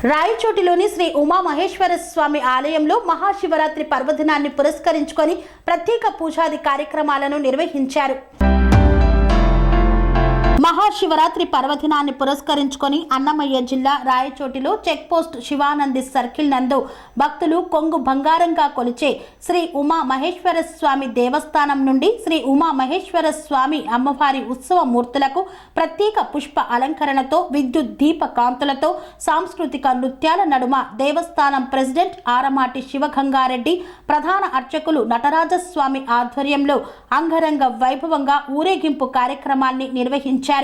రాయచోటిలోని శ్రీ ఉమా మహేశ్వర స్వామి ఆలయంలో మహాశివరాత్రి పర్వదినాన్ని పురస్కరించుకొని ప్రత్యేక పూజాది కార్యక్రమాలను నిర్వహించారు. మహాశివరాత్రి పర్వదినాన్ని పురస్కరించుకొని అన్నమయ్య జిల్లా రాయచోటిలో చెక్ పోస్ట్ శివానంది సర్కిల్ నందు భక్తులు కొంగు బంగారంగా కొలిచే శ్రీ ఉమా మహేశ్వర స్వామి దేవస్థానం నుండి శ్రీ ఉమా మహేశ్వర స్వామి అమ్మవారి ఉత్సవ మూర్తులకు ప్రత్యేక పుష్ప అలంకరణతో విద్యుత్ దీప కాంతులతో సాంస్కృతిక నృత్యాల నడుమ దేవస్థానం ప్రెసిడెంట్ ఆరమాటి శివగంగారెడ్డి ప్రధాన అర్చకులు నటరాజస్వామి ఆధ్వర్యంలో అంగరంగ వైభవంగా ఊరేగింపు కార్యక్రమాన్ని నిర్వహించారు.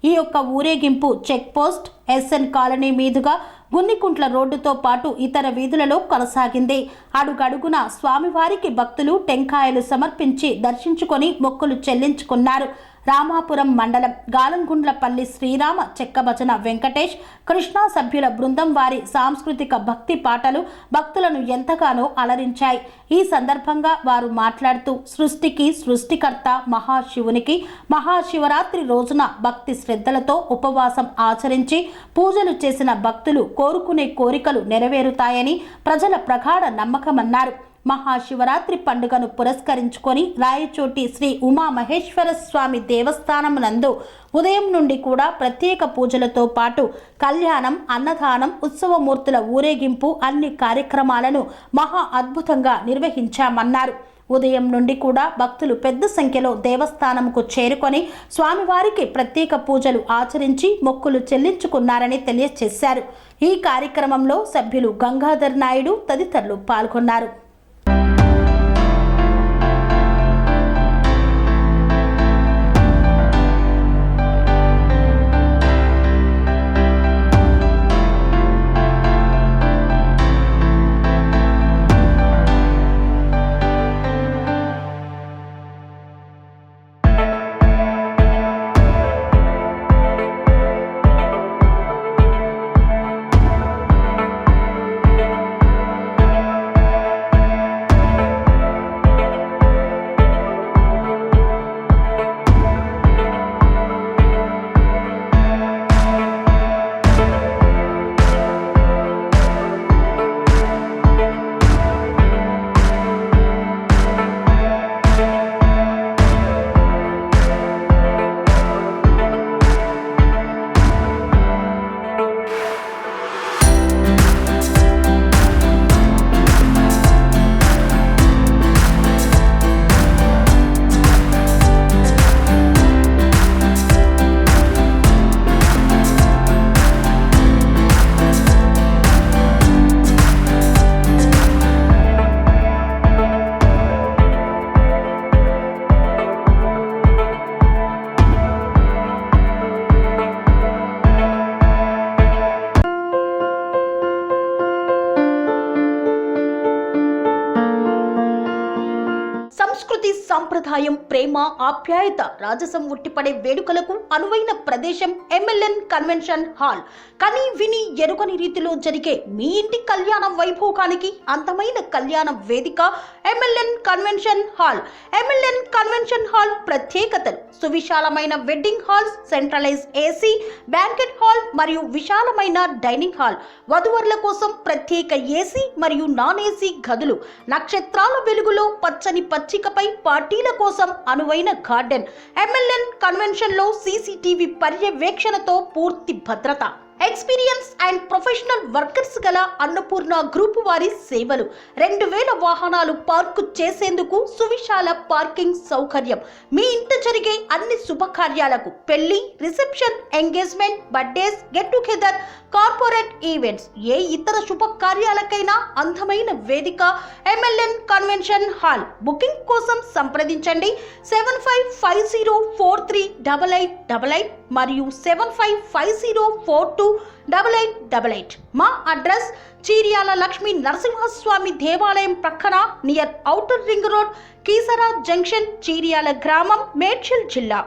ఈ యొక్క ఊరేగింపు చెక్ పోస్ట్ ఎస్ఎన్ కాలనీ మీదుగా గున్నికుంట్ల రోడ్డుతో పాటు ఇతర వీధులలో కొనసాగింది. అడుగడుగున స్వామివారికి భక్తులు టెంకాయలు సమర్పించి దర్శించుకొని మొక్కులు చెల్లించుకున్నారు. రామాపురం మండలం గాలంగుండ్లపల్లి శ్రీరామ చెక్కభజన వెంకటేష్ కృష్ణా సభ్యుల బృందం వారి సాంస్కృతిక భక్తి పాటలు భక్తులను ఎంతగానో అలరించాయి. ఈ సందర్భంగా వారు మాట్లాడుతూ సృష్టికి సృష్టికర్త మహాశివునికి మహాశివరాత్రి రోజున భక్తి శ్రద్ధలతో ఉపవాసం ఆచరించి పూజలు చేసిన భక్తులు కోరుకునే కోరికలు నెరవేరుతాయని ప్రజల ప్రగాఢ నమ్మకమన్నారు. మహాశివరాత్రి పండుగను పురస్కరించుకొని రాయచోటి శ్రీ ఉమా మహేశ్వర స్వామి దేవస్థానం నందు ఉదయం నుండి కూడా ప్రత్యేక పూజలతో పాటు కళ్యాణం, అన్నదానం, ఉత్సవమూర్తుల ఊరేగింపు అన్ని కార్యక్రమాలను మహా అద్భుతంగా నిర్వహించామన్నారు. ఉదయం నుండి కూడా భక్తులు పెద్ద సంఖ్యలో దేవస్థానంకు చేరుకొని స్వామివారికి ప్రత్యేక పూజలు ఆచరించి మొక్కులు చెల్లించుకున్నారని తెలియజేశారు. ఈ కార్యక్రమంలో సభ్యులు గంగాధర్ నాయుడు తదితరులు పాల్గొన్నారు. సంస్కృతి, సంప్రదాయం, ప్రేమ, ఆప్యాయత, రాజసం ఉట్టిపడే వేడుకలకు అనువైన ప్రదేశం ఎంఎల్ఎన్ కన్వెన్షన్ హాల్. కని విని ఎరుగని రీతిలో జరిగే మీ ఇంటి కళ్యాణ వైభోగానికి అందమైన కళ్యాణ వేదిక MLN convention hall. MLN convention hall ప్రత్యేకతలు: సువిశాలమైన wedding halls, centralise AC banquet hall మరియు విశాలమైన డైనింగ్ హాల్, వధువరుల కోసం ప్రత్యేక ఏసీ మరియు నాన్ ఏసీ గదులు, నక్షత్రాల వెలుగులో పచ్చని పచ్చికపై పార్టీల కోసం అనువైన గార్డెన్. ఎంఎల్ఎన్ కన్వెన్షన్ లో సీసీటీవీ పర్యవేక్షణతో పూర్తి భద్రత. ఎక్స్పీరియన్స్ అండ్ ప్రొఫెషనల్ వర్కర్స్ గల అన్నపూర్ణ గ్రూప్ వారి సేవలు. 2000 వాహనాలు పార్కు చేసేందుకు సువిశాల పార్కింగ్ సౌకర్యం. మీ ఇంట జరిగే అన్ని శుభకార్యాలకు, పెళ్లి, reception, engagement, birthdays, get together, corporate events, ఏ ఇతర శుభకార్యాలకైనా అందమైన వేదిక ఎంఎల్ఎన్ కన్వెన్షన్ హాల్. బుకింగ్ కోసం సంప్రదించండి 7550438888 మరియు 7550428888. మా అడ్రస్ చీర్యాల లక్ష్మీ నరసింహస్వామి దేవాలయం ప్రక్కన near outer ring road, Keesara junction, Cheeryal గ్రామం, మేడ్చల్ జిల్లా.